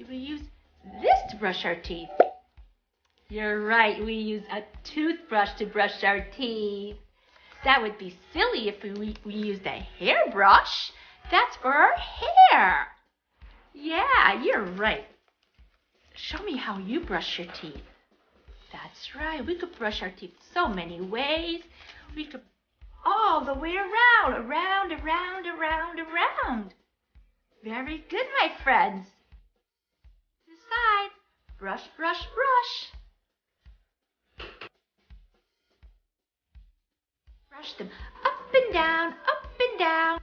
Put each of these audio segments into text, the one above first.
do we use this to brush our teeth? You're right, we use a toothbrush to brush our teeth. That would be silly if we used a hairbrush. That's for our hair. Yeah, you're right. Show me how you brush your teeth. That's right, we could brush our teeth so many ways. We could all the way around, around, around, around, around. Very good, my friends. To the side, brush, brush, brush. Brush them up and down, up and down.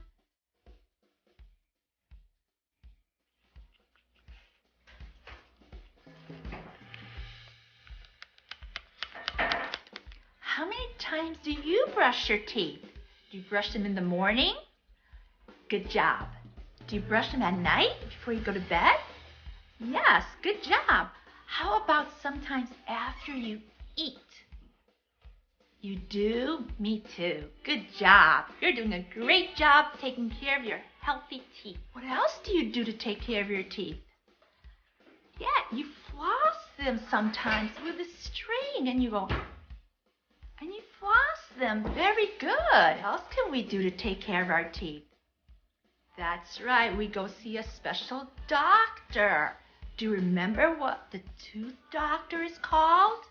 How many times do you brush your teeth? Do you brush them in the morning? Good job. Do you brush them at night before you go to bed? Yes, good job. How about sometimes after you eat? You do? Me too. Good job. You're doing a great job taking care of your healthy teeth. What else do you do to take care of your teeth? Yeah, you floss them sometimes with a string and you go, and you floss them. Very good. What else can we do to take care of our teeth? That's right, we go see a special doctor. Do you remember what the tooth doctor is called?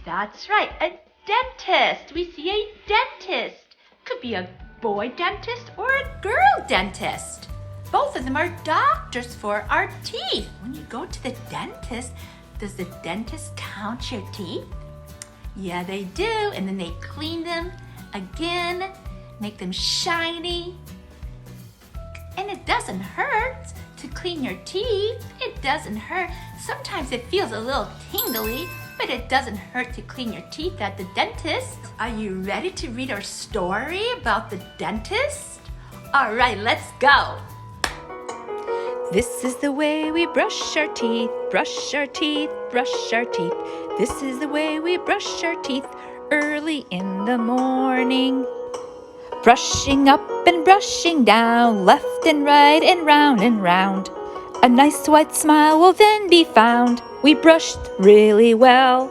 That's right, a dentist. We see a dentist. Could be a boy dentist or a girl dentist. Both of them are doctors for our teeth. When you go to the dentist, does the dentist count your teeth? Yeah, they do. And then they clean them again, make them shiny. And it doesn't hurt to clean your teeth. It doesn't hurt. Sometimes it feels a little tingly, but it doesn't hurt to clean your teeth at the dentist. Are you ready to read our story about the dentist? All right, let's go. This is the way we brush our teeth, brush our teeth, brush our teeth. This is the way we brush our teeth early in the morning. Brushing up and brushing down, left and right and round and round. A nice white smile will then be found. We brushed really well.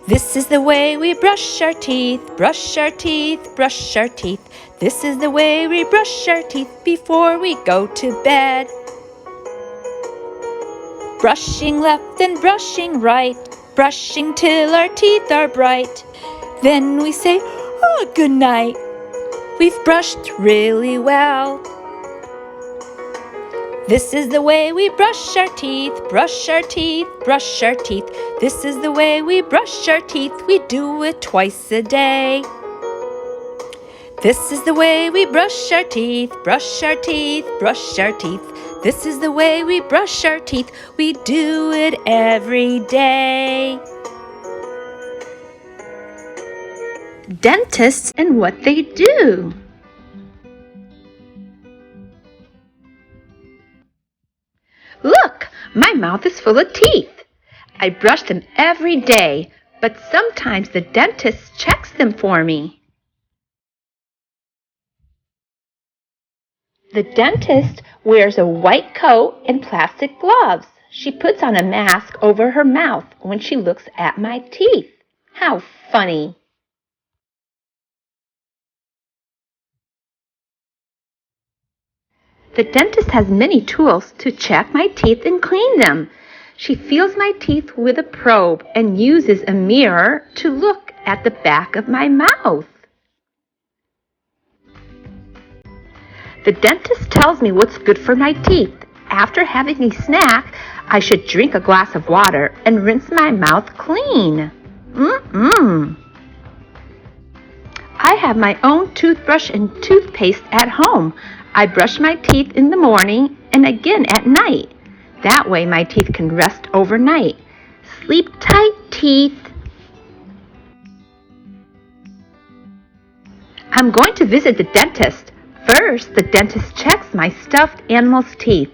This is the way we brush our teeth, brush our teeth, brush our teeth. This is the way we brush our teeth before we go to bed. Brushing left and brushing right, brushing till our teeth are bright. Then we say, oh, good night. We've brushed really well. This is the way we brush our teeth, brush our teeth, brush our teeth. This is the way we brush our teeth. We do it twice a day. This is the way we brush our teeth, brush our teeth, brush our teeth. This is the way we brush our teeth. We do it every day. Dentists and what they do. Look, my mouth is full of teeth. I brush them every day, but sometimes the dentist checks them for me. The dentist wears a white coat and plastic gloves. She puts on a mask over her mouth when she looks at my teeth. How funny! The dentist has many tools to check my teeth and clean them. She feels my teeth with a probe and uses a mirror to look at the back of my mouth. The dentist tells me what's good for my teeth. After having a snack, I should drink a glass of water and rinse my mouth clean. I have my own toothbrush and toothpaste at home. I brush my teeth in the morning and again at night. That way my teeth can rest overnight. Sleep tight, teeth. I'm going to visit the dentist. First, the dentist checks my stuffed animal's teeth.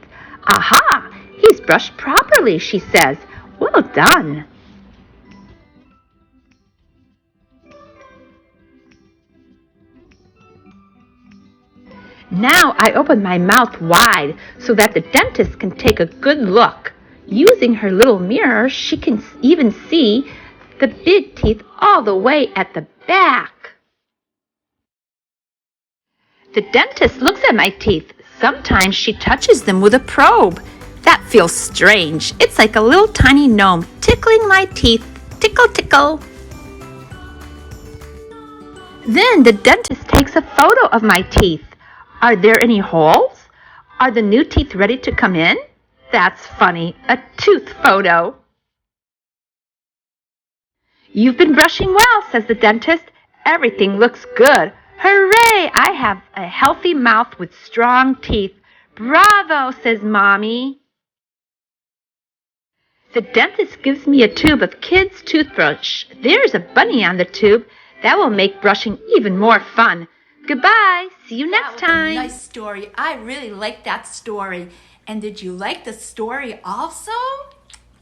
Aha! He's brushed properly, she says. Well done. Now I open my mouth wide so that the dentist can take a good look. Using her little mirror, she can even see the big teeth all the way at the back. The dentist looks at my teeth. Sometimes she touches them with a probe. That feels strange. It's like a little tiny gnome tickling my teeth. Tickle, tickle. Then the dentist takes a photo of my teeth. Are there any holes? Are the new teeth ready to come in? That's funny, a tooth photo. You've been brushing well, says the dentist. Everything looks good. Hooray! I have a healthy mouth with strong teeth. Bravo, says Mommy. The dentist gives me a tube of kids' toothbrush. There's a bunny on the tube. That will make brushing even more fun. Goodbye. See you next time. That was a nice story. I really liked that story. And did you like the story also?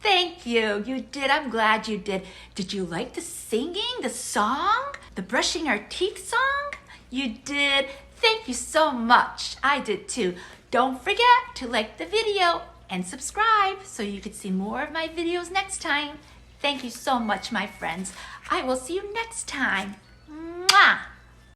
Thank you. You did. I'm glad you did. Did you like the singing, the song, the brushing our teeth song? You did. Thank you so much. I did too. Don't forget to like the video and subscribe so you can see more of my videos next time. Thank you so much, my friends. I will see you next time. Mwah!